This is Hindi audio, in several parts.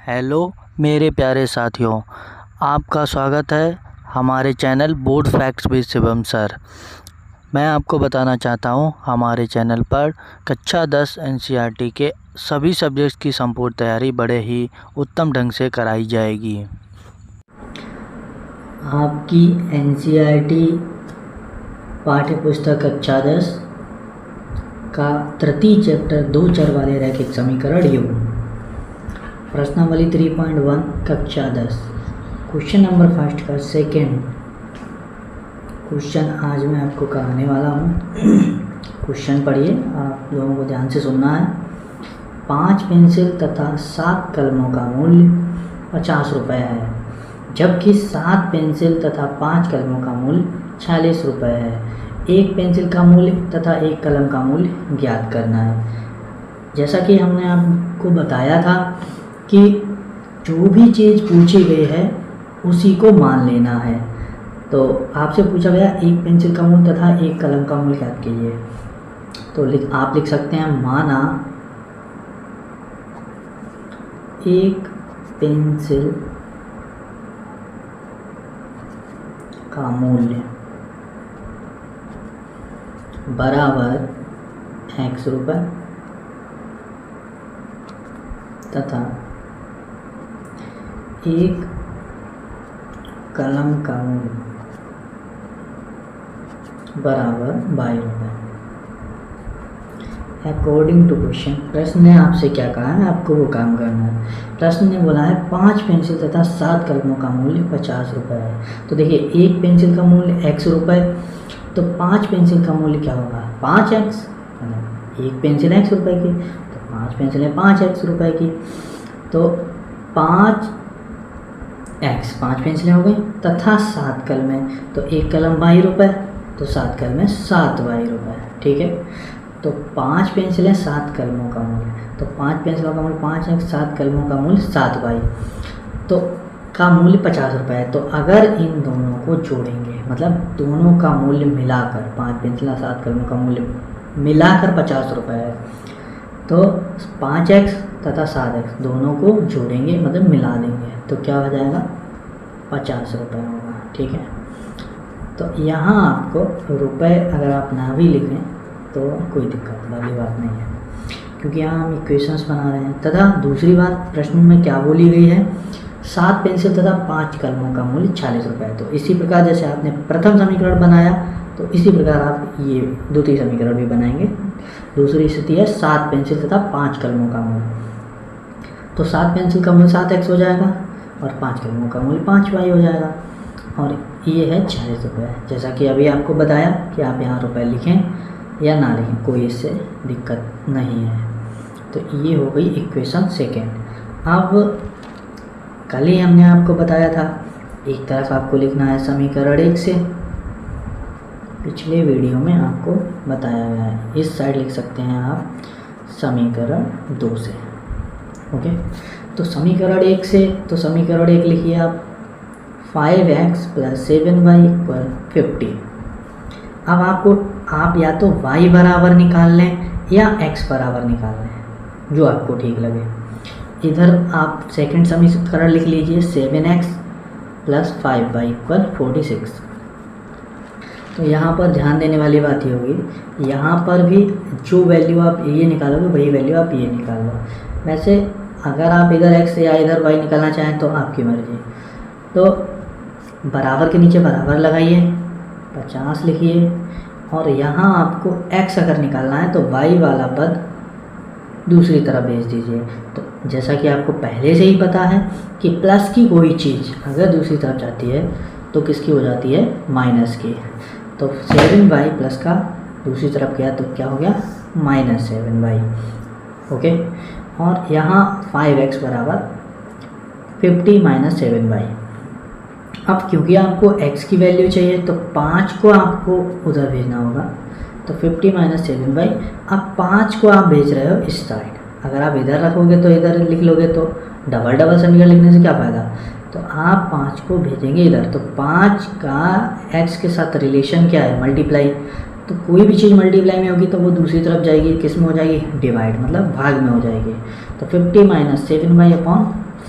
हेलो मेरे प्यारे साथियों, आपका स्वागत है हमारे channel board facts with Shivam sir. मैं आपको बताना चाहता हूँ हमारे चैनल पर कक्षा 10 एनसीईआरटी के सभी सब्जेक्ट्स की संपूर्ण तैयारी बड़े ही उत्तम ढंग से कराई जाएगी। आपकी एनसीईआरटी पाठ्य पुस्तक कक्षा 10 का तृतीय चैप्टर 2 चर वाले रैखिक समीकरण योग प्रश्नावली 3.1 कक्षा 10 क्वेश्चन नंबर फर्स्ट का सेकेंड क्वेश्चन आज मैं आपको कराने वाला हूँ। क्वेश्चन पढ़िए, आप लोगों को ध्यान से सुनना है। 5 पेंसिल तथा 7 कलमों का मूल्य 50 रुपये है, जबकि 7 पेंसिल तथा 5 कलमों का मूल्य 46 रुपये है। एक पेंसिल का मूल्य तथा एक कलम का मूल्य ज्ञात करना है। जैसा कि हमने आपको बताया था कि जो भी चीज़ पूछी गई है उसी को मान लेना है। तो आपसे पूछा गया एक पेंसिल का मूल्य तथा एक कलम का मूल्य ज्ञात कीजिए। तो आप लिख सकते हैं, माना एक पेंसिल का मूल्य बराबर x रुपये तथा एक कलम का मूल्य बराबर y रुपये। अकॉर्डिंग टू क्वेश्चन, प्रश्न ने आपसे क्या कहा है, आपको वो काम करना है। प्रश्न ने बोला है 5 पेंसिल तथा 7 कलमों का मूल्य 50 रुपये है। तो देखिए, एक पेंसिल का मूल्य x रुपये, तो 5 पेंसिल का मूल्य क्या होगा 5x। एक पेंसिल x रुपये की, तो 5 पेंसिलें 5x रुपये की, तो 5 पेंसिलें हो गई तथा 7 कलमें, तो एक कलम y रुपये, तो 7 कलमें 7y रुपये। ठीक है, तो 5 पेंसिलें 7 कलमों का मूल्य, तो 5 पेंसिलों का मूल्य 5x, 7 कलमों का मूल्य 7y, तो का मूल्य 50 रुपये है। तो अगर इन दोनों को जोड़ेंगे, मतलब दोनों का मूल्य मिलाकर, 5 पेंसिल 7 कलमों का मूल्य मिलाकर 50 रुपये है, तो 5x तथा 7x दोनों को जोड़ेंगे, मतलब मिला देंगे, तो क्या हो जाएगा 50 रुपये होगा। ठीक है, तो यहाँ आपको रुपए अगर आप ना भी लिखें तो कोई दिक्कत वाली बात नहीं है, क्योंकि यहाँ हम इक्वेशंस बना रहे हैं। तथा दूसरी बात, प्रश्न में क्या बोली गई है, 7 पेंसिल तथा 5 कलमों का मूल्य 46 रुपये है। तो इसी प्रकार जैसे आपने प्रथम समीकरण बनाया, तो इसी प्रकार आप ये द्वितीय समीकरण भी बनाएंगे। दूसरी स्थिति है 7 पेंसिल तथा 5 कलमों का मूल्य, तो 7 पेंसिल का मूल्य 7x हो जाएगा और 5 कलमों का मूल्य 5y हो जाएगा, और ये है 46 रुपये। जैसा कि अभी आपको बताया कि आप यहाँ रुपये लिखें या ना लिखें, कोई इससे दिक्कत नहीं है। तो ये हो गई इक्वेशन सेकेंड। अब कल ही हमने आपको बताया था, एक तरफ आपको लिखना है समीकरण 1 से, पिछले वीडियो में आपको बताया गया है। इस साइड लिख सकते हैं आप समीकरण 2 से। ओके, तो समीकरण 1 से, तो समीकरण 1 लिखिए आप 5x + 7y = 50। अब आप या तो y बराबर निकाल लें या x बराबर निकाल लें, जो आपको ठीक लगे। इधर आप सेकंड समीकरण लिख लीजिए 7x + 5y = 46। तो यहाँ पर ध्यान देने वाली बात ये होगी, यहाँ पर भी जो वैल्यू आप ये निकालोगे वही वैल्यू आप ये निकाल लो। वैसे अगर आप इधर x या इधर y निकालना चाहें तो आपकी मर्जी। तो बराबर के नीचे बराबर लगाइए, 50 लिखिए, और यहाँ आपको x अगर निकालना है तो y वाला पद दूसरी तरफ भेज दीजिए। तो जैसा कि आपको पहले से ही पता है कि प्लस की कोई चीज़ अगर दूसरी तरफ जाती है तो किसकी हो जाती है, माइनस की। तो 7y प्लस का दूसरी तरफ गया तो क्या हो गया, -7y। ओके, और यहाँ 5x बराबर 50 - 7y। अब क्योंकि आपको x की वैल्यू चाहिए तो 5 को आपको उधर भेजना होगा, तो 50 - 7y। अब 5 को आप भेज रहे हो इस साइड, अगर आप इधर रखोगे तो इधर लिख लोगे तो डबल समीकरण लिखने से क्या फ़ायदा। तो आप 5 को भेजेंगे इधर, तो 5 का x के साथ रिलेशन क्या है, मल्टीप्लाई। तो कोई भी चीज़ मल्टीप्लाई में होगी तो वो दूसरी तरफ जाएगी, किस में हो जाएगी, डिवाइड, मतलब भाग में हो जाएगी। तो 50 - 7y /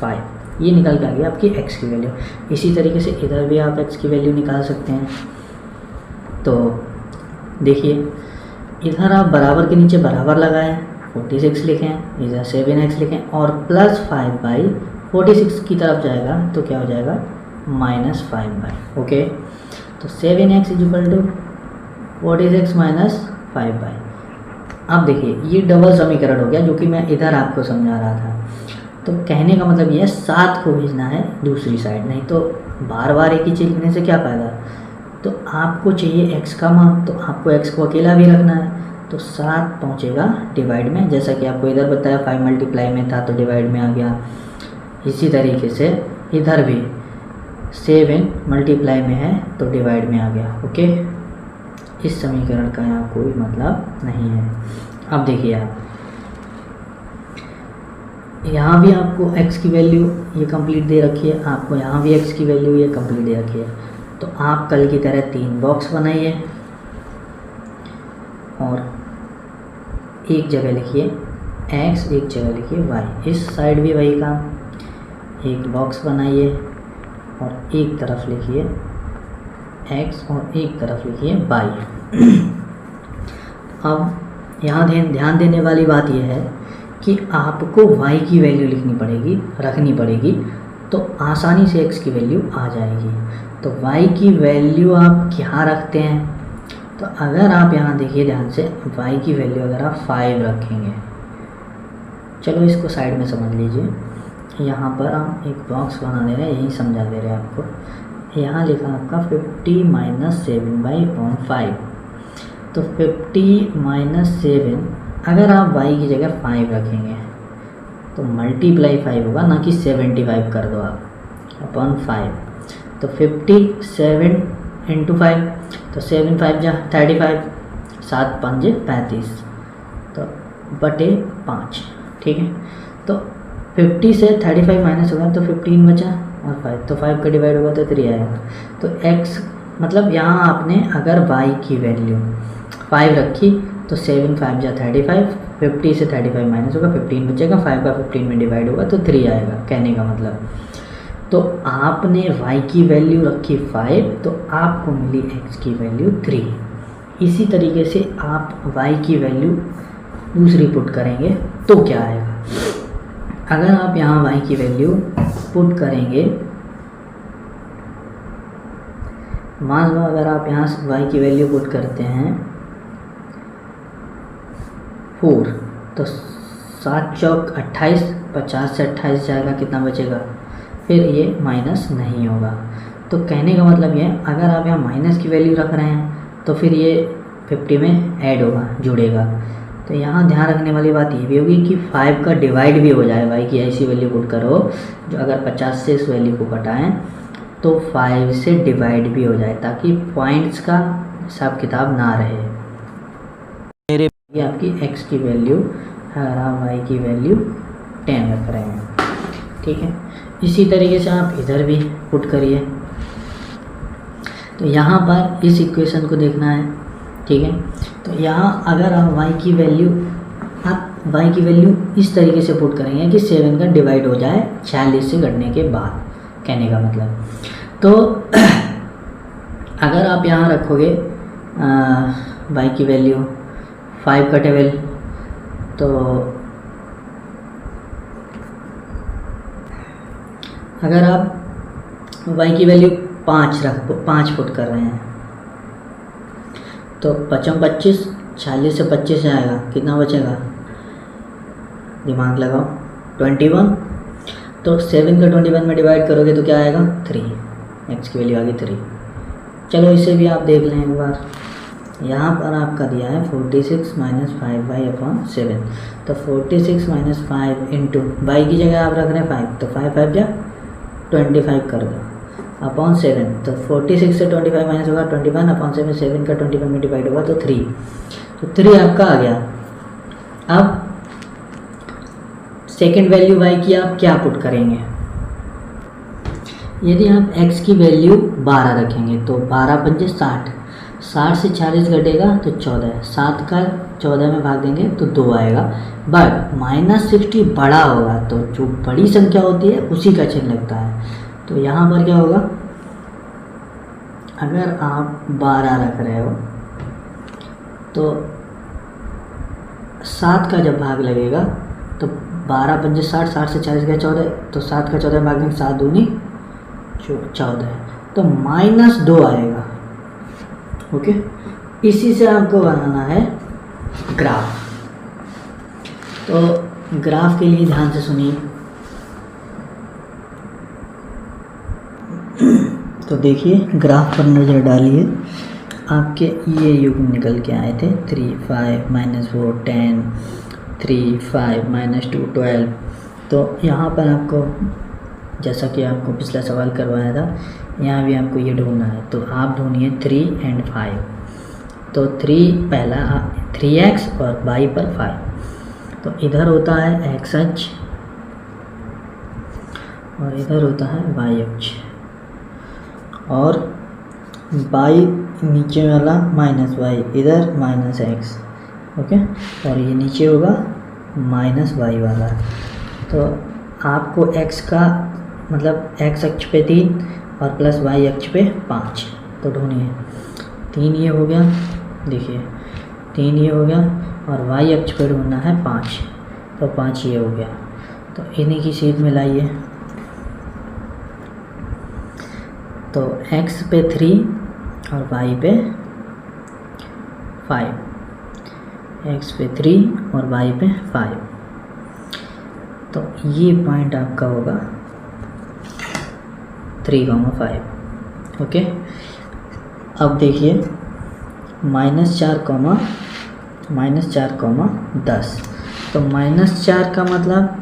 5। ये निकल के आ गया आपकी x की वैल्यू। इसी तरीके से इधर भी आप x की वैल्यू निकाल सकते हैं। तो देखिए इधर आप बराबर के नीचे बराबर लगाएं, 46 लिखें, इधर 7x लिखें और प्लस 5/46 की तरफ जाएगा तो क्या हो जाएगा -5/। ओके, तो 7x इक्वल टू 46 - 5/। अब देखिए ये डबल समीकरण हो गया जो कि मैं इधर आपको समझा रहा था। तो कहने का मतलब ये है 7 को भेजना है दूसरी साइड, नहीं तो बार बार एक ही चीज़ लिखने से क्या फ़ायदा। तो आपको चाहिए x का मान, तो आपको x को अकेला भी रखना है। तो 7 पहुँचेगा डिवाइड में, जैसा कि आपको इधर बताया 5 मल्टीप्लाई में था तो डिवाइड में आ गया। इसी तरीके से इधर भी 7 मल्टीप्लाई में है तो डिवाइड में आ गया। ओके, इस समीकरण का यहाँ कोई मतलब नहीं है। अब देखिए आप यहाँ भी आपको x की वैल्यू ये कंप्लीट दे रखी है, आपको यहाँ भी x की वैल्यू ये कंप्लीट दे रखी है। तो आप कल की तरह 3 बॉक्स बनाइए और एक जगह लिखिए x, एक जगह लिखिए y। इस साइड भी वही काम, एक बॉक्स बनाइए और एक तरफ लिखिए x और एक तरफ लिखिए y। अब यहाँ ध्यान देने वाली बात यह है कि आपको y की वैल्यू रखनी पड़ेगी तो आसानी से x की वैल्यू आ जाएगी। तो y की वैल्यू आप क्या रखते हैं, तो अगर आप यहाँ देखिए ध्यान से y की वैल्यू अगर आप 5 रखेंगे, चलो इसको साइड में समझ लीजिए। यहाँ पर हम एक बॉक्स बना दे रहे हैं, यही समझा दे रहे हैं आपको। यहाँ लिखा आपका 50 - 7/5। तो 50 - 7 अगर आप y की जगह 5 रखेंगे तो मल्टीप्लाई 5 होगा, ना कि 75 कर दो आप अपॉन 5। तो 57 × 5, तो 7 5 जा 35, 7 5 जे 35, तो बटे 5। ठीक है, तो 50 से 35 माइनस होगा तो 15 बचा और 5, तो 5 का डिवाइड होगा तो 3 आएगा। तो x मतलब यहाँ आपने अगर y की वैल्यू 5 रखी तो 7 5 जा 35, 50 से 35 माइनस होगा 15 बचेगा, 5 का 15 में डिवाइड होगा तो 3 आएगा। कहने का मतलब तो आपने y की वैल्यू रखी 5 तो आपको मिली x की वैल्यू 3। इसी तरीके से आप y की वैल्यू दूसरी पुट करेंगे तो क्या आएगा। अगर आप यहाँ y की वैल्यू पुट करेंगे, मान लो अगर आप यहाँ y की वैल्यू पुट करते हैं 4, तो 7 चौक 28, 50 से 28 जाएगा, कितना बचेगा, फिर ये माइनस नहीं होगा। तो कहने का मतलब ये है अगर आप यहाँ माइनस की वैल्यू रख रहे हैं तो फिर ये 50 में ऐड होगा, जुड़ेगा। तो यहाँ ध्यान रखने वाली बात ये भी होगी कि 5 का डिवाइड भी हो जाए, y की ऐसी वैल्यू पुट करो जो अगर 50 से इस वैल्यू को घटाएं तो 5 से डिवाइड भी हो जाए, ताकि पॉइंट्स का हिसाब किताब ना रहे। ये आपकी x की वैल्यू, अगर आप y की वैल्यू 10 रख रहे हैं, ठीक है। इसी तरीके से आप इधर भी पुट करिए। तो यहाँ पर इस इक्वेशन को देखना है, ठीक है। तो यहाँ अगर आप y की वैल्यू इस तरीके से पुट करेंगे कि 7 का डिवाइड हो जाए 46 से घटने के बाद, कहने का मतलब। तो अगर आप यहाँ रखोगे y की वैल्यू 5 का टेबल, तो अगर आप y की वैल्यू 5 पुट कर रहे हैं तो 5 25, 46 से 25 से आएगा, कितना बचेगा, दिमाग लगाओ, 21। तो 7 का 21 में डिवाइड करोगे तो क्या आएगा, 3, x की वैल्यू आ गई 3। चलो इसे भी आप देख लें एक बार। यहाँ पर आपका दिया है 46 - 5/7। तो 46 - 5 इंटू y की जगह आप रख रहे हैं 5, तो 5 5 जा 25 कर दो अपॉन 7। तो 46 से 25 माइनस होगा 21 अपॉन 7, 7 का 21 में डिवाइड होगा तो 3, तो 3 आपका आ गया। अब सेकेंड वैल्यू y की आप क्या पुट करेंगे, यदि आप x की वैल्यू 12 रखेंगे तो 12 × 5 = 60 से 40 घटेगा तो 14, 7 का 14 में भाग देंगे तो 2 आएगा। बट -60 बड़ा होगा तो जो बड़ी संख्या होती है उसी का चिन्ह लगता है। तो यहाँ पर क्या होगा, अगर आप 12 रख रहे हो तो 7 का जब भाग लगेगा तो 12 पंजे 60, 60 से 40 गया 14, तो 7 का 14 में भाग देंगे, 7 दूनी 14, तो -2 आएगा। ओके, इसी से आपको बनाना है ग्राफ। तो ग्राफ के लिए ध्यान से सुनिए। तो देखिए, ग्राफ पर नज़र डालिए। आपके ये युग्म निकल के आए थे 3 5 -4 10 3 5 -2 12। तो यहाँ पर आपको, जैसा कि आपको पिछला सवाल करवाया था, यहाँ भी आपको ये ढूंढना है। तो आप ढूंढिए 3 और 5। तो 3 पहला 3x और y पर 5। तो इधर होता है x अक्ष और इधर होता है y अक्ष, और y नीचे वाला -y, इधर -x। ओके, और ये नीचे होगा -y वाला। तो आपको x का मतलब x अक्ष पे 3 और प्लस y अक्ष पे 5। तो ढूंढिए, 3 ये हो गया, देखिए 3 ये हो गया, और y अक्ष पे ढूंढना है 5, तो 5 ये हो गया। तो इन्हीं की सीध में लाइए। तो x पे 3 और y पे 5, x पे 3 और y पे 5। तो ये पॉइंट आपका होगा 3,5। ओके, अब देखिए -4, -4,10। तो -4 का मतलब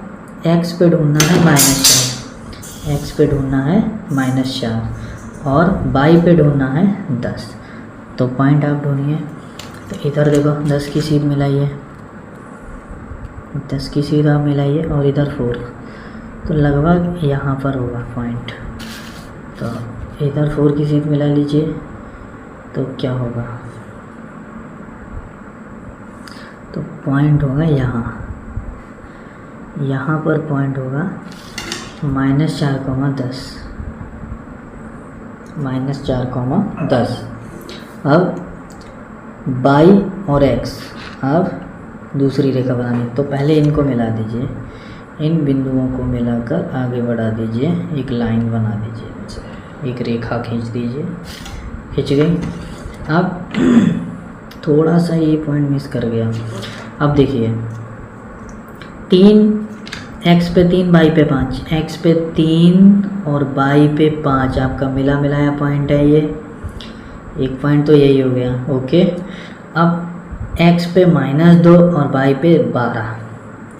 x पे ढूंढना है -4, x पे ढूंढना है -4, और y पे ढूंढना है 10। तो पॉइंट आप ढूंढिए। तो इधर देखो 10 की सीध मिलाइए, 10 की सीध आप मिलाइए, और इधर 4, तो लगभग यहाँ पर होगा पॉइंट। तो इधर 4 की सीध मिला लीजिए, तो क्या होगा, तो पॉइंट होगा यहाँ, यहाँ पर पॉइंट होगा -4,10, -4,10। अब y और x, अब दूसरी रेखा बनानी। तो पहले इनको मिला दीजिए, इन बिंदुओं को मिलाकर आगे बढ़ा दीजिए, एक लाइन बना दीजिए, एक रेखा खींच दीजिए, खींच गई। अब थोड़ा सा ये पॉइंट मिस कर गया। अब देखिए 3, x पे 3 y पे 5, x पे 3 और y पे 5 आपका मिला मिलाया पॉइंट है। ये एक पॉइंट तो यही हो गया। ओके, अब x पे -2 और y पे 12,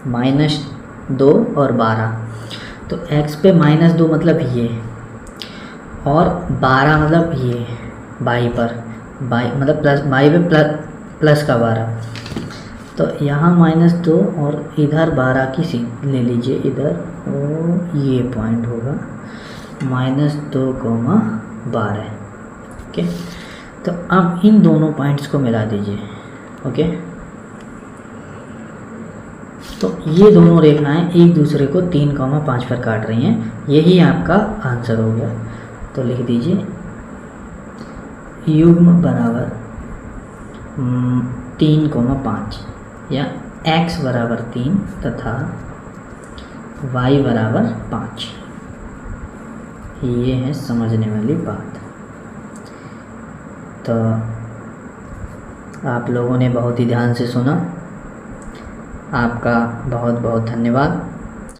-2 और 12। तो x पे -2 मतलब ये, और 12 मतलब ये, y पर y मतलब प्लस, y पे प्लस का 12। तो यहाँ -2 और इधर 12 की सीध ले लीजिए इधर, और ये पॉइंट होगा -2,12। ओके, तो अब इन दोनों पॉइंट्स को मिला दीजिए। ओके, तो ये दोनों रेखाएं एक दूसरे को 3,5 पर काट रही हैं। यही आपका आंसर हो गया। तो लिख दीजिए युग्म बराबर 3,5, या x बराबर 3 तथा y बराबर 5। ये है समझने वाली बात। तो आप लोगों ने बहुत ही ध्यान से सुना, आपका बहुत बहुत धन्यवाद।